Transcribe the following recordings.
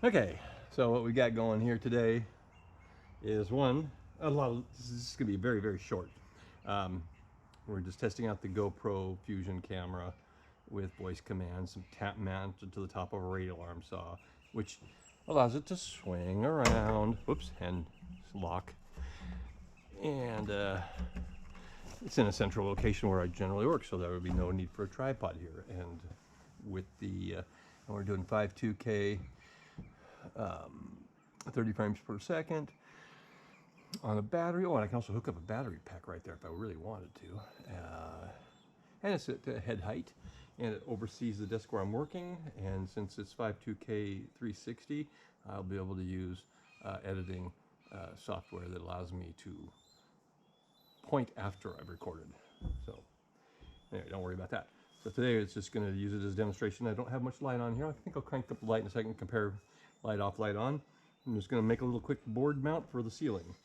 Okay, so what we got going here today is this is going to be very, very short. We're just testing out the GoPro Fusion camera with voice commands, some tap mounted to the top of a radial arm saw, which allows it to swing around, whoops, and lock. And it's in a central location where I generally work, so there would be no need for a tripod here. And with the, and we're doing 5.2K, 30 frames per second on a battery. Oh, and I can also hook up a battery pack right there if I really wanted to. And it's at head height, and it oversees the desk where I'm working. And since it's 5.2K 360, I'll be able to use editing software that allows me to point after I've recorded. So anyway, don't worry about that. So today it's just going to use it as a demonstration. I don't have much light on here. I think I'll crank up the light in a second, compare light off, light on. I'm just going to make a little quick board mount for the ceiling,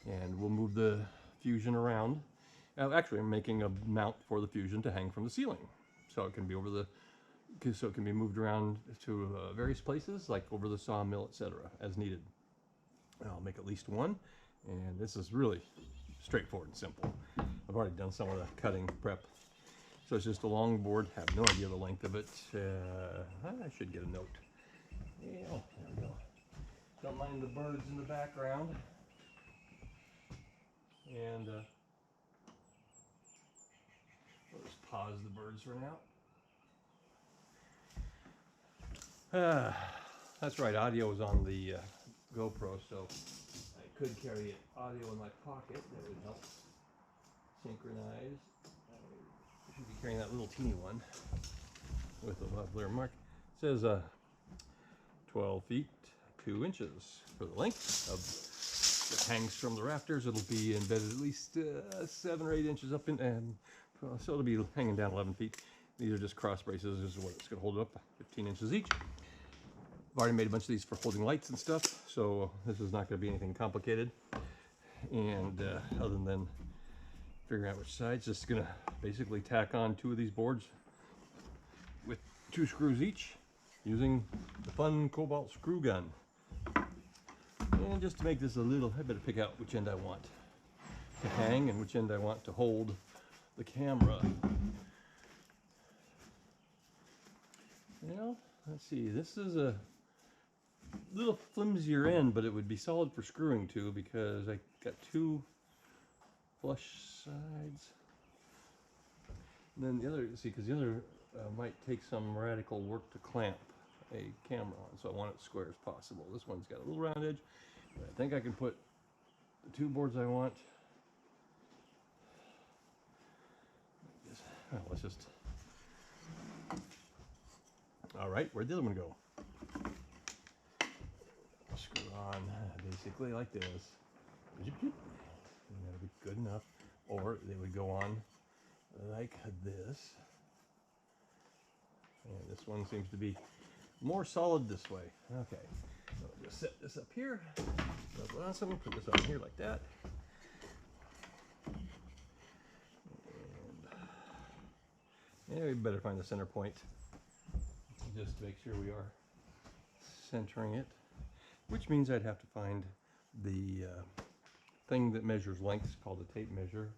and we'll move the Fusion around. Actually, I'm making a mount for the Fusion to hang from the ceiling, so it can be moved around to various places, like over the sawmill, etc., as needed. I'll make at least one, and this is really straightforward and simple. I've already done some of the cutting prep, so it's just a long board. Have no idea the length of it. I should get a note. Yeah, there we go. Don't mind the birds in the background. And we'll just pause the birds for now. That's right, audio is on the GoPro, so I could carry audio in my pocket. That would help synchronize. I should be carrying that little teeny one with a lavalier mark. It says 12 feet 2 inches for the length of it. Hangs from the rafters. It'll be embedded at least 7 or 8 inches up in, and so it'll be hanging down 11 feet. These are just cross braces. This is what it's going to hold up, 15 inches each. I've already made a bunch of these for holding lights and stuff, so this is not going to be anything complicated. And other than figuring out which sides, just going to basically tack on 2 of these boards with 2 screws each, using the fun Kobalt screw gun. And just to make this a little, I better pick out which end I want to hang and which end I want to hold the camera. Well, let's see, this is a little flimsier end, but it would be solid for screwing to, because I got 2 flush sides. And then the other, see, because the other might take some radical work to clamp a camera on, so I want it as square as possible. This one's got a little round edge, but I think I can put the 2 boards I want. Well, let's just. All right, where'd the other one go? Screw on basically like this. And that'll be good enough. Or they would go on like this. And this one seems to be more solid this way. Okay, so I'll just set this up here. That's awesome. Put this on here like that. And yeah, we better find the center point, just to make sure we are centering it. Which means I'd have to find the thing that measures lengths, called a tape measure.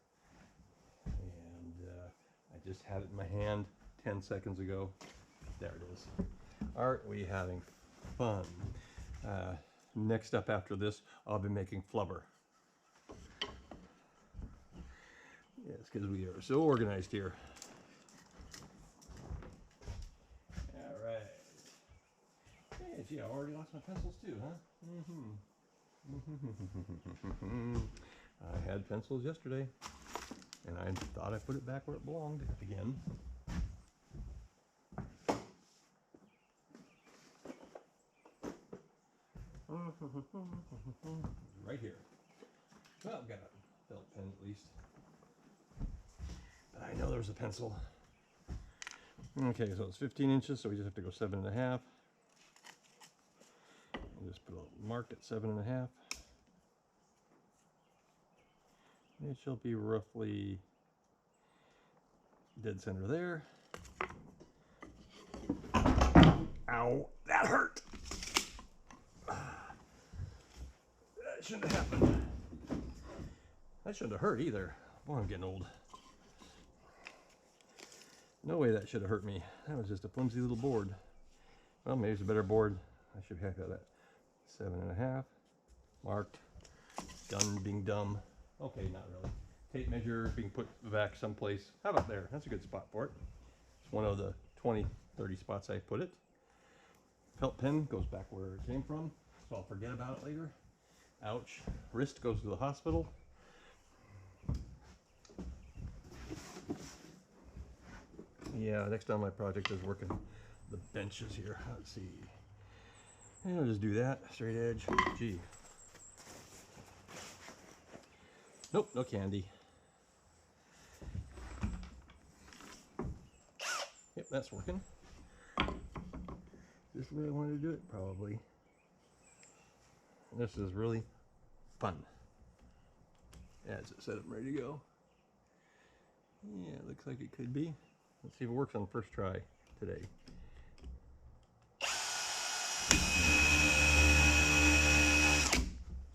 And I just had it in my hand 10 seconds ago. There it is. Aren't we having fun? Next up after this, I'll be making flubber. Yes, because we are so organized here. All right. Hey, gee, I already lost my pencils too, huh? I had pencils yesterday, and I thought I put it back where it belonged again. Right here. Well, I've got a felt pen at least. But I know there's a pencil. Okay, so it's 15 inches, so we just have to go 7.5. I'll just put a mark at 7.5. It shall be roughly dead center there. Ow, that hurt. that shouldn't have happened. That shouldn't have hurt either. Boy, I'm getting old. No way that should have hurt me. That was just a flimsy little board. Well, maybe it's a better board. I should have had that. 7.5. Marked. Done being dumb. Okay, not really. Tape measure being put back someplace. How about there? That's a good spot for it. It's one of the 20, 30 spots I put it. Felt pen goes back where it came from, so I'll forget about it later. Ouch. Wrist goes to the hospital. Yeah, next on my project is working the benches here. Let's see. And I'll just do that. Straight edge. Gee. Nope, no candy. Yep, that's working. Is this the way I wanted to do it? Probably. This is really fun. Yeah, is it set up ready to go? Yeah, it looks like it could be. Let's see if it works on the first try today.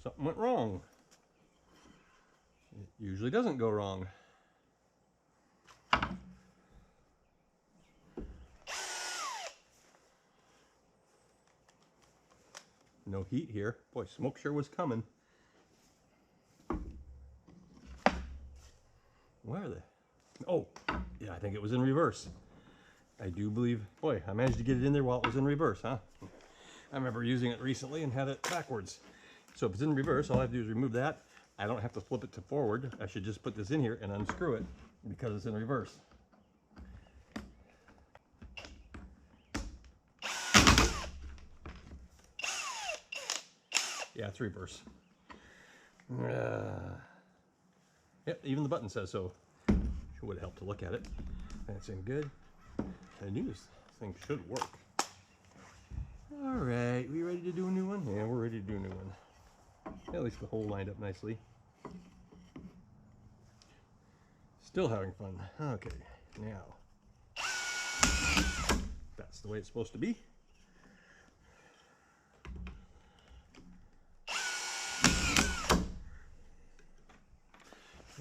Something went wrong. It usually doesn't go wrong. No heat here. Boy, smoke sure was coming. Where are they? Oh, yeah, I think it was in reverse. I do believe, boy, I managed to get it in there while it was in reverse, huh? I remember using it recently and had it backwards. So if it's in reverse, all I have to do is remove that. I don't have to flip it to forward. I should just put this in here and unscrew it because it's in reverse. Yeah, it's reverse. Yep, even the button says so. Sure would have helped to look at it. That's in good. I knew this thing should work. All right, we ready to do a new one? Yeah, we're ready to do a new one. At least the hole lined up nicely. Still having fun. Okay, now. That's the way it's supposed to be.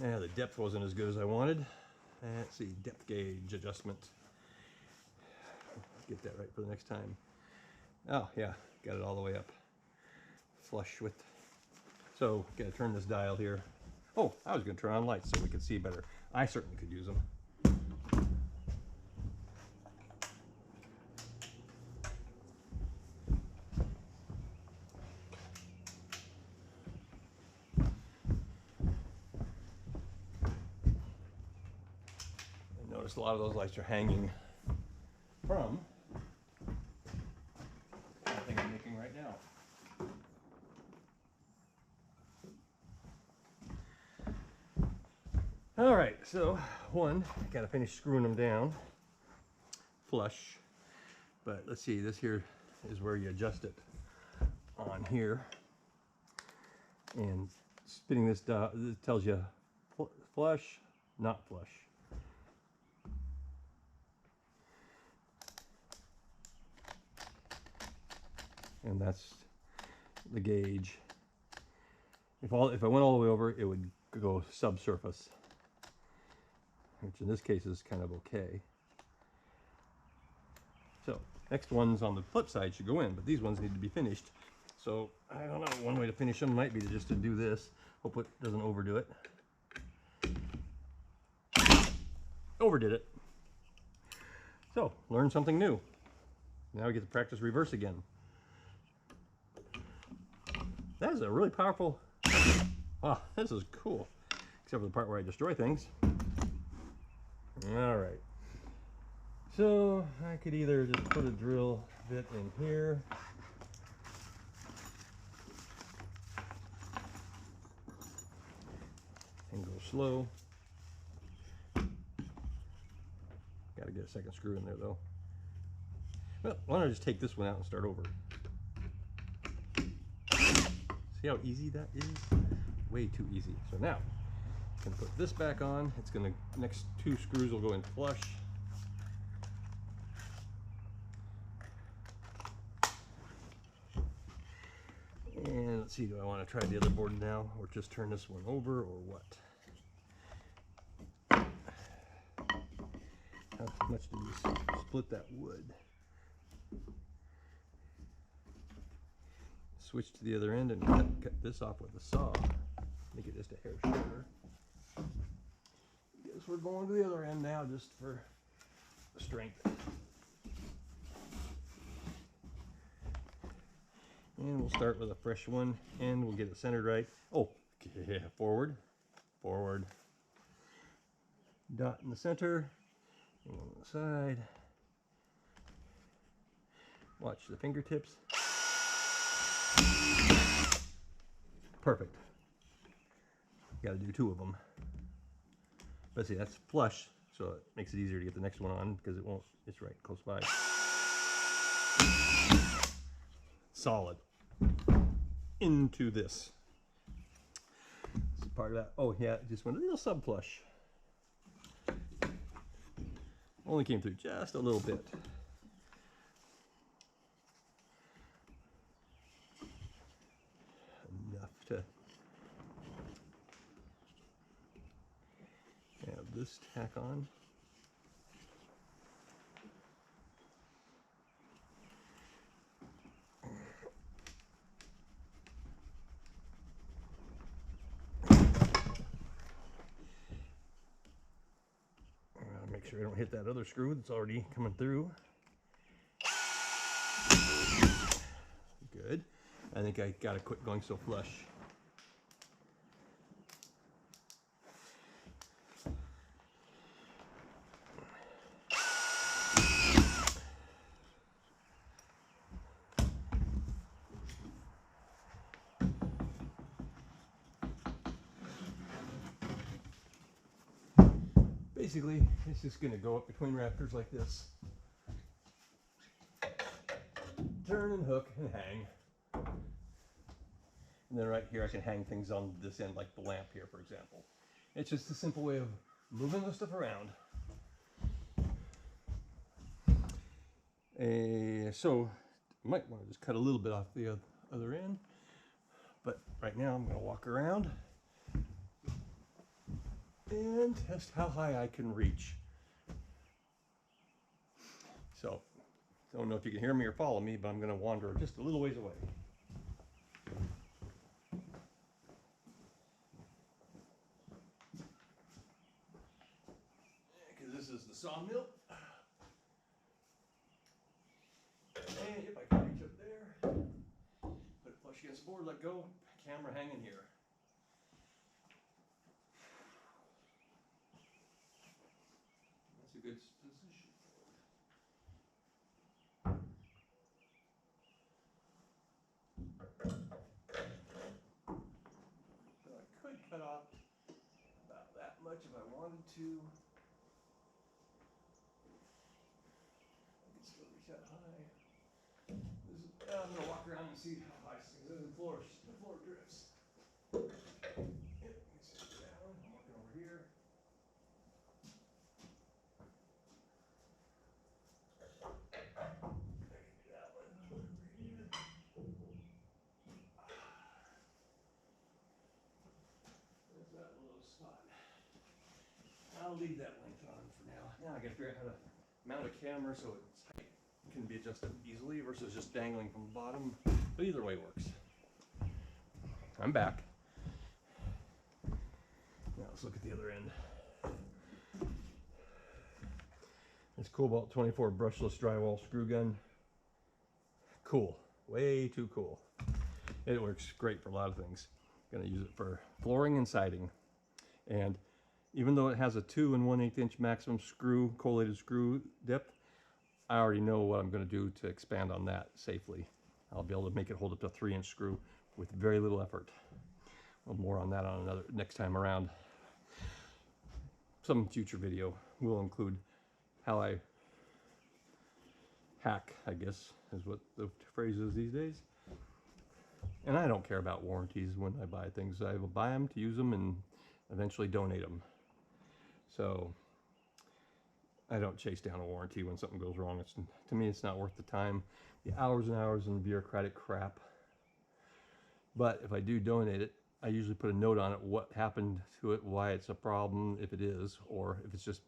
Yeah, the depth wasn't as good as I wanted. Let's see, depth gauge adjustment. Get that right for the next time. Oh yeah, got it all the way up. Flush with. So, gotta turn this dial here. Oh, I was gonna turn on lights so we could see better. I certainly could use them. A lot of those lights are hanging from the thing I'm making right now. All right, so one, got to finish screwing them down flush, but let's see, this here is where you adjust it on here, and spinning this dial, it tells you flush, not flush. And that's the gauge. If I went all the way over, it would go subsurface, which in this case is kind of okay. So next ones on the flip side should go in, but these ones need to be finished. So I don't know, one way to finish them might be to just to do this. Hope it doesn't overdo it. Overdid it. So learn something new. Now we get to practice reverse again. That is a really powerful, oh, this is cool. Except for the part where I destroy things. All right. So I could either just put a drill bit in here. And go slow. Gotta get a second screw in there though. Well, why don't I just take this one out and start over? See how easy that is? Way too easy. So now, I'm gonna put this back on. It's gonna, next two screws will go in flush. And Let's see, do I want to try the other board now or just turn this one over or what? How much do you split that wood? Switch to the other end and cut this off with a saw. Make it just a hair shorter. Guess we're going to the other end now just for strength. And we'll start with a fresh one and we'll get it centered right. Oh, yeah, forward, forward. Dot in the center, and on the side. Watch the fingertips. Perfect. Got to do 2 of them. But see, that's flush, so it makes it easier to get the next one on because it won't, it's right close by. Solid. Into this. This is part of that. Oh yeah, just went a little sub flush. Only came through just a little bit. Enough to have this tack on. Make sure I don't hit that other screw that's already coming through. Good. I think I gotta quit going so flush. Basically, it's just going to go up between rafters like this. Turn and hook and hang. And then right here I can hang things on this end like the lamp here, for example. It's just a simple way of moving the stuff around. So I might want to just cut a little bit off the other end. But right now I'm going to walk around and test how high I can reach. So, I don't know if you can hear me or follow me, but I'm going to wander just a little ways away. Because this is the sawmill. And if I can reach up there, put it flush against the board, let go, camera hanging here. That's a good position. So I could cut off about that much if I wanted to. I could still reach that high. I'm going to walk around and see how high this thing is. The floor drifts. Yep, you can see that one. I'm walking over here. There's that little spot. I'll leave that length on for now. Now I got to figure out how to mount a camera so its height can be adjusted easily versus just dangling from the bottom. But either way works. I'm back. Now let's look at the other end. This Kobalt 24 brushless drywall screw gun. Cool. Way too cool. It works great for a lot of things. Gonna use it for flooring and siding. And even though it has a 2 1/8 inch maximum screw, collated screw depth, I already know what I'm gonna do to expand on that safely. I'll be able to make it hold up to a 3-inch screw with very little effort. Well, more on that on another next time around. Some future video will include how I hack, I guess, is what the phrase is these days. And I don't care about warranties when I buy things. I will buy them to use them and eventually donate them. So I don't chase down a warranty when something goes wrong. To me, it's not worth the time. The hours and hours in bureaucratic crap. But if I do donate it, I usually put a note on it, what happened to it, why it's a problem, if it is, or if it's just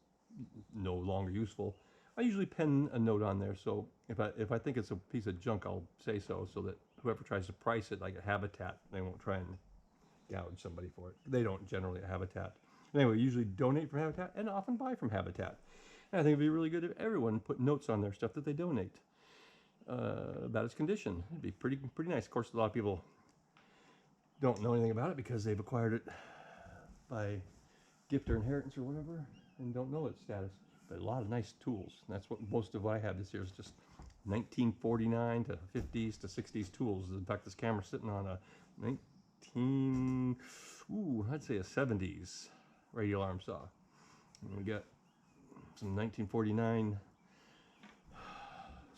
no longer useful. I usually pen a note on there, so if I think it's a piece of junk, I'll say so that whoever tries to price it like a Habitat, they won't try and gouge somebody for it. They don't generally at Habitat. Anyway, usually donate from Habitat and often buy from Habitat. And I think it'd be really good if everyone put notes on their stuff that they donate about its condition. It'd be pretty nice. Of course, a lot of people don't know anything about it because they've acquired it by gift or inheritance or whatever and don't know its status. But a lot of nice tools. And that's what most of what I have this year is just 1949 to 50s to 60s tools. In fact, this camera's sitting on a I'd say a 70s radial arm saw. And we got some 1949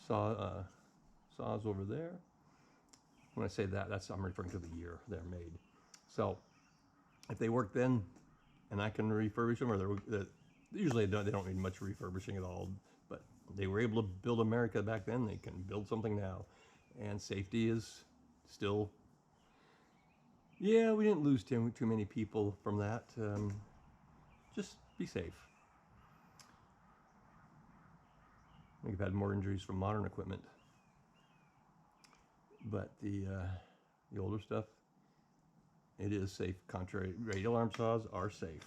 saws over there. When I say that, I'm referring to the year they're made. So if they work then, and I can refurbish them, or usually they don't need much refurbishing at all, but they were able to build America back then, they can build something now. And safety is still, yeah, we didn't lose too many people from that. Just be safe. I think I've had more injuries from modern equipment. But the older stuff, it is safe. Contrary, radial arm saws are safe.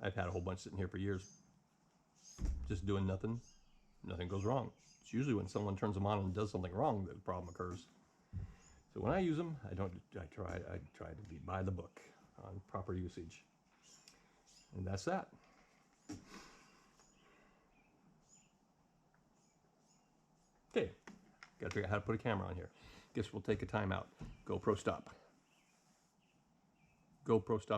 I've had a whole bunch sitting here for years, just doing nothing. Nothing goes wrong. It's usually when someone turns them on and does something wrong that the problem occurs. So when I use them, I try to be by the book on proper usage. And that's that. Okay, got to figure out how to put a camera on here. Guess we'll take a time out. GoPro stop. GoPro stop.